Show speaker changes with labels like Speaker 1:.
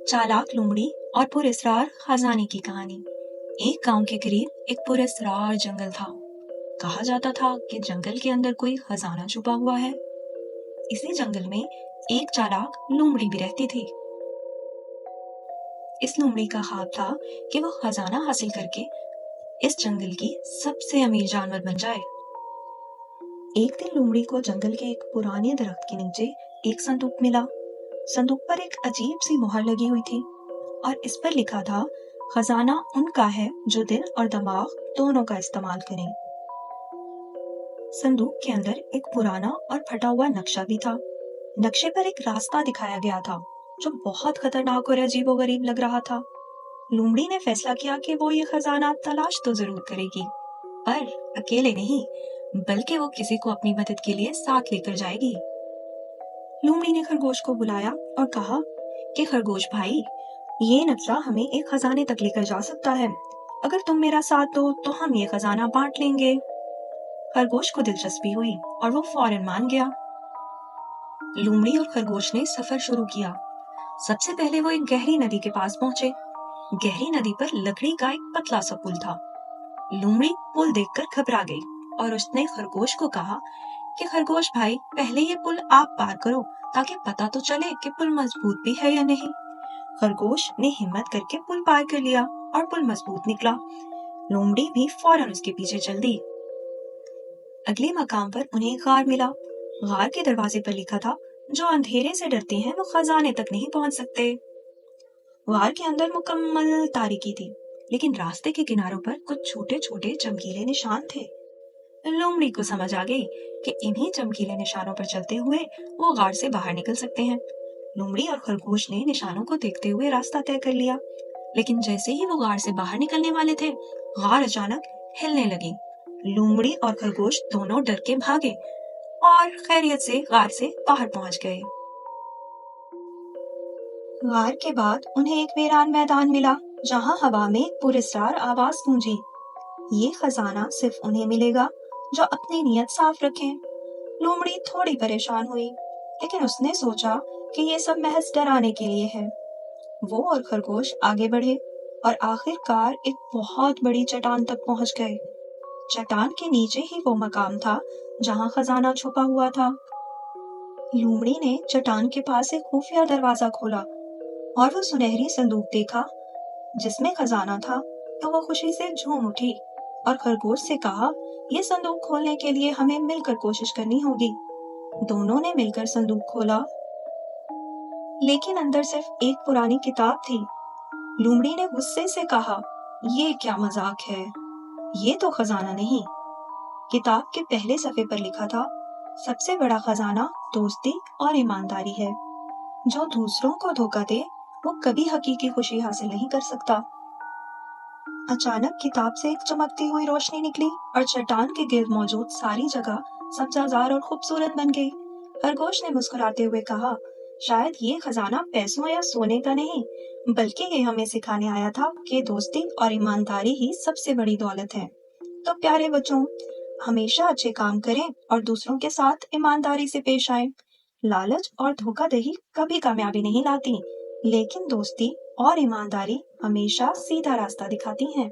Speaker 1: चालाक लोमड़ी और पुरस्कार खजाने की कहानी। एक गांव के करीब एक पुरस्कार जंगल था। कहा जाता था कि जंगल के अंदर कोई खजाना छुपा हुआ है। इसी जंगल में एक चालाक लोमड़ी भी रहती थी। इस लोमड़ी का ख्वाब था कि वो खजाना हासिल करके इस जंगल की सबसे अमीर जानवर बन जाए। एक दिन लोमड़ी को जंगल के एक पुराने दरख्त के नीचे एक संदूक मिला। संदूक पर एक अजीब सी मोहर लगी हुई थी और इस पर लिखा था, खजाना उनका है जो दिल और दिमाग दोनों का इस्तेमाल करें। संदूक के अंदर एक पुराना और फटा हुआ नक्शा भी था। नक्शे पर एक रास्ता दिखाया गया था जो बहुत खतरनाक और अजीबोगरीब लग रहा था। लोमड़ी ने फैसला किया कि वो ये खजाना तलाश तो जरूर करेगी, पर अकेले नहीं, बल्कि वो किसी को अपनी मदद के लिए साथ लेकर जाएगी। लोमड़ी ने खरगोश को बुलाया और कहा कि खरगोश भाई, ये नक्शा हमें एक खजाने तक लेकर जा सकता है। अगर तुम मेरा साथ दो तो हम ये खजाना बांट लेंगे। खरगोश को दिलचस्पी हुई और वो फौरन मान गया। लोमड़ी और खरगोश ने सफर शुरू किया। सबसे पहले वो एक गहरी नदी के पास पहुंचे। गहरी नदी पर लकड़ी का एक पतला सा पुल था। लोमड़ी पुल देखकर घबरा गई और उसने खरगोश को कहा कि खरगोश भाई, पहले ये पुल आप पार करो ताकि पता तो चले कि पुल मजबूत भी है या नहीं। खरगोश ने हिम्मत करके पुल पार कर लिया और पुल मजबूत निकला। लोमड़ी भी फौरन उसके पीछे चल दी। अगले मकाम पर उन्हें एक गार मिला। गार के दरवाजे पर लिखा था, जो अंधेरे से डरते हैं वो खजाने तक नहीं पहुंच सकते। गार के अंदर मुकम्मल तारीकी थी, लेकिन रास्ते के किनारों पर कुछ छोटे छोटे चमकीले निशान थे। लोमड़ी को समझ आ गई कि इन्हीं चमकीले निशानों पर चलते हुए वो गार से बाहर निकल सकते हैं। लोमड़ी और खरगोश ने निशानों को देखते हुए रास्ता तय कर लिया, लेकिन जैसे ही वो गार से बाहर निकलने वाले थे, गार अचानक हिलने लगी। लोमड़ी और खरगोश दोनों डर के भागे और खैरियत से गार से बाहर पहुंच गए। गार के बाद उन्हें एक वीरान मैदान मिला, जहां हवा में पुरस्कार आवाज गूंजी। ये खजाना सिर्फ उन्हें मिलेगा जो अपनी नीयत साफ रखें। लोमड़ी थोड़ी परेशान हुई, लेकिन उसने सोचा कि ये सब महज डराने के लिए है। वो और खरगोश आगे बढ़े और आखिरकार एक बहुत बड़ी चट्टान तक पहुंच गए। चट्टान के नीचे ही वो मकाम था जहां खजाना छुपा हुआ था। लोमड़ी ने चट्टान के पास एक खुफिया दरवाजा खोला और वो सुनहरी संदूक देखा जिसमें खजाना था, तो वो खुशी से झूम उठी और खरगोश से कहा, ये संदूक खोलने के लिए हमें मिलकर कोशिश करनी होगी। दोनों ने मिलकर संदूक खोला, लेकिन अंदर सिर्फ एक पुरानी किताब थी। लोमड़ी ने गुस्से से कहा, ये क्या मजाक है, ये तो खजाना नहीं। किताब के पहले सफे पर लिखा था, सबसे बड़ा खजाना दोस्ती और ईमानदारी है। जो दूसरों को धोखा दे वो कभी हकीकी खुशी हासिल नहीं कर सकता। अचानक किताब से एक चमकती हुई रोशनी निकली और चट्टान के गिर्द मौजूद सारी जगह सब्जाजार और खूबसूरत बन गई। खरगोश ने मुस्कुराते हुए कहा, शायद ये खजाना पैसों या सोने का नहीं, बल्कि ये हमें सिखाने आया था कि दोस्ती और ईमानदारी ही सबसे बड़ी दौलत है। तो प्यारे बच्चों, हमेशा अच्छे काम करें और दूसरों के साथ ईमानदारी से पेश आएं। लालच और धोखाधड़ी कभी कामयाबी नहीं लाती, लेकिन दोस्ती और ईमानदारी हमेशा सीधा रास्ता दिखाती हैं।